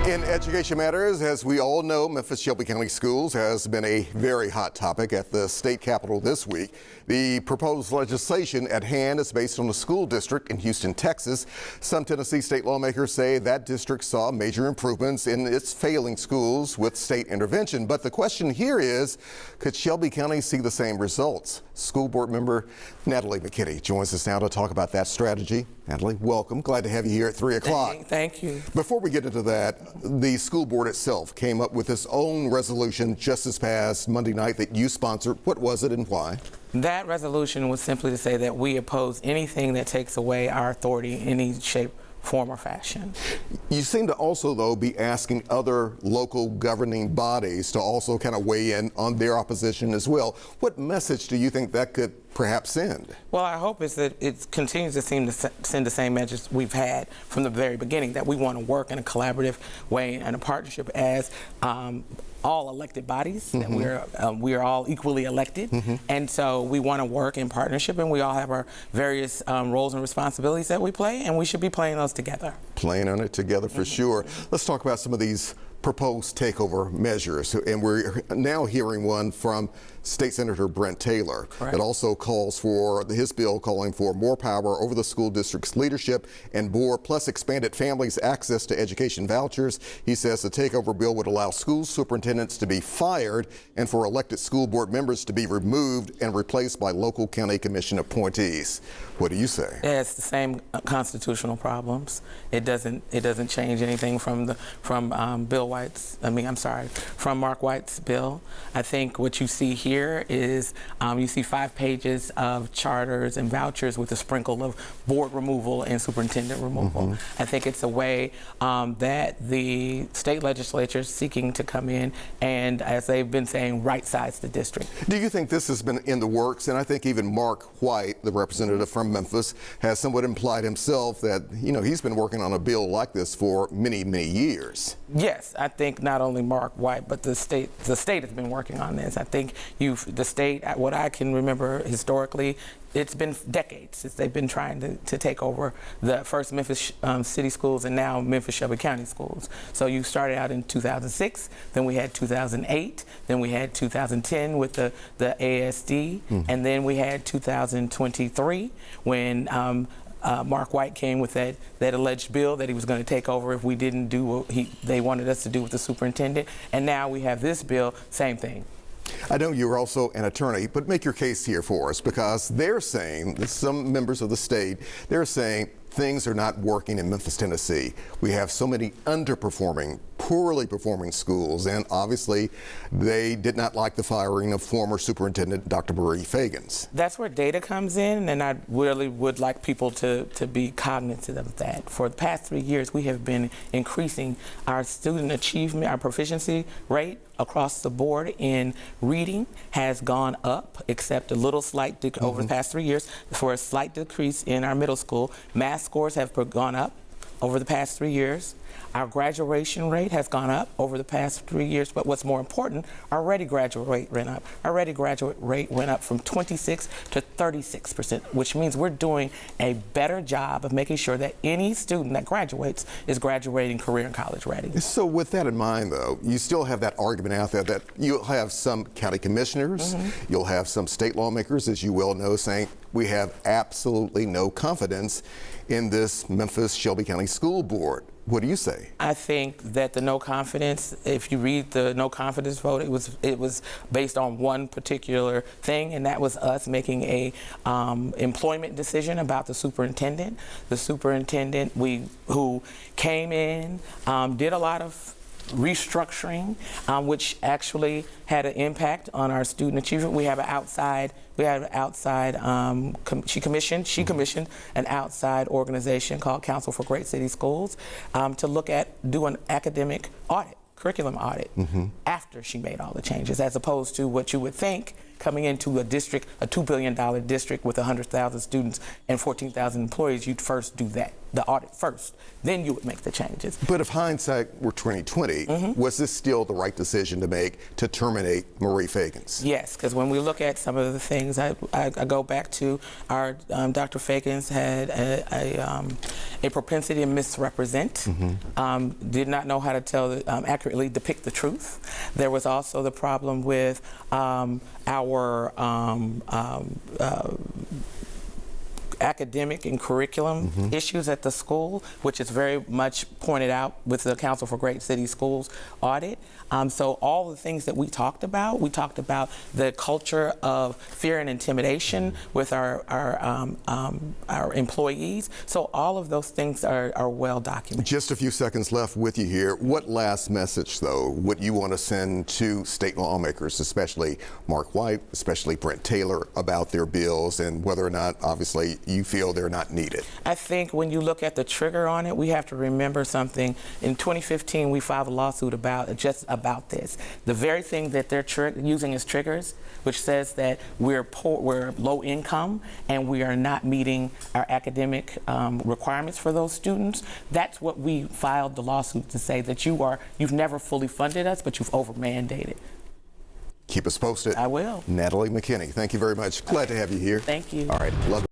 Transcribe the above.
In Education Matters, as we all know, Memphis Shelby County Schools has been a very hot topic at the state capitol this week. The proposed legislation at hand is based on a school district in Houston, Texas. Some Tennessee state lawmakers say that district saw major improvements in its failing schools with state intervention. But the question here is, could Shelby County see the same results? School board member Natalie McKinney joins us now to talk about that strategy. Natalie, welcome. Glad to have you here at 3 o'clock. Thank you. Before we get into that, the school board itself came up with its own resolution just this past Monday night that you sponsored. What was it and why? That resolution was simply to say that we oppose anything that takes away our authority in any shape, form, or fashion. You seem to also, though, be asking other local governing bodies to also kind of weigh in on their opposition as well. What message do you think that could perhaps send? Well, our hope is that it continues to seem to send the same message we've had from the very beginning, that we want to work in a collaborative way and a partnership as all elected bodies, that we are all equally elected, and so we want to work in partnership, and we all have our various roles and responsibilities that we play, and we should be playing those together. Playing on it together for sure. Let's talk about some of these proposed takeover measures, and we're now hearing one from State Senator Brent Taylor that also calls for his bill calling for more power over the school district's leadership and board, plus expanded families' access to education vouchers. He says the takeover bill would allow school superintendents to be fired and for elected school board members to be removed and replaced by local county commission appointees. What do you say? Yeah, it's the same constitutional problems. It doesn't change anything from from Mark White's bill. I think what you see here is you see 5 pages of charters and vouchers with a sprinkle of board removal and superintendent removal. I think it's a way that the state legislature is seeking to come in and, as they've been saying, right-size the district. Do you think this has been in the works? And I think even Mark White, the representative from Memphis, has somewhat implied himself that, you know, he's been working on a bill like this for many, many years. Yes, I think not only Mark White, but the state has been working on this. I think the state, what I can remember historically, it's been decades since they've been trying to take over the first Memphis City Schools and now Memphis Shelby County Schools. So you started out in 2006, then we had 2008, then we had 2010 with the ASD, and then we had 2023 when Mark White came with that alleged bill that he was going to take over if we didn't do what they wanted us to do with the superintendent. And now we have this bill, same thing. I know you're also an attorney, but make your case here for us, because they're saying, some members of the state, they're saying things are not working in Memphis, Tennessee. We have so many underperforming, poorly performing schools, and obviously they did not like the firing of former superintendent Dr. Marie Fagans. That's where data comes in, and I really would like people to be cognizant of that. For the past 3 years, we have been increasing our student achievement, our proficiency rate across the board in reading has gone up, except a little slight over the past 3 years for a slight decrease in our middle school. Math scores have gone up over the past 3 years. Our graduation rate has gone up over the past 3 years, but what's more important, our ready graduate rate went up. Our ready graduate rate went up from 26 to 36%, which means we're doing a better job of making sure that any student that graduates is graduating career and college ready. So with that in mind, though, you still have that argument out there that you'll have some county commissioners, you'll have some state lawmakers, as you well know, saying we have absolutely no confidence in this Memphis Shelby County School Board. What do you say? I think that the no confidence, if you read the no confidence vote, it was based on one particular thing, and that was us making a employment decision about the superintendent. The superintendent who came in, did a lot of restructuring, which actually had an impact on our student achievement. We have an outside. She commissioned an outside organization called Council for Great City Schools to do an academic audit, curriculum audit, after she made all the changes, as opposed to what you would think coming into a district, a $2 billion district with 100,000 students and 14,000 employees, you'd first do that, the audit first. Then you would make the changes. But if hindsight were 2020, was this still the right decision to make to terminate Marie Fagans? Yes, because when we look at some of the things, I go back to our Dr. Fagans had a propensity to misrepresent, did not know how to tell, accurately depict the truth. There was also the problem with our academic and curriculum issues at the school, which is very much pointed out with the Council for Great City Schools audit. So all the things that we talked about the culture of fear and intimidation with our employees. So all of those things are well documented. Just a few seconds left with you here. What last message, though, would you want to send to state lawmakers, especially Mark White, especially Brent Taylor, about their bills and whether or not, obviously, you feel they're not needed? I think when you look at the trigger on it, we have to remember something. In 2015, we filed a lawsuit about this. The very thing that they're using as triggers, which says that we're poor, we're low income, and we are not meeting our academic requirements for those students. That's what we filed the lawsuit to say, that you've never fully funded us, but you've over-mandated. Keep us posted. I will. Natalie McKinney, thank you very much. Glad to have you here. Thank you. All right, love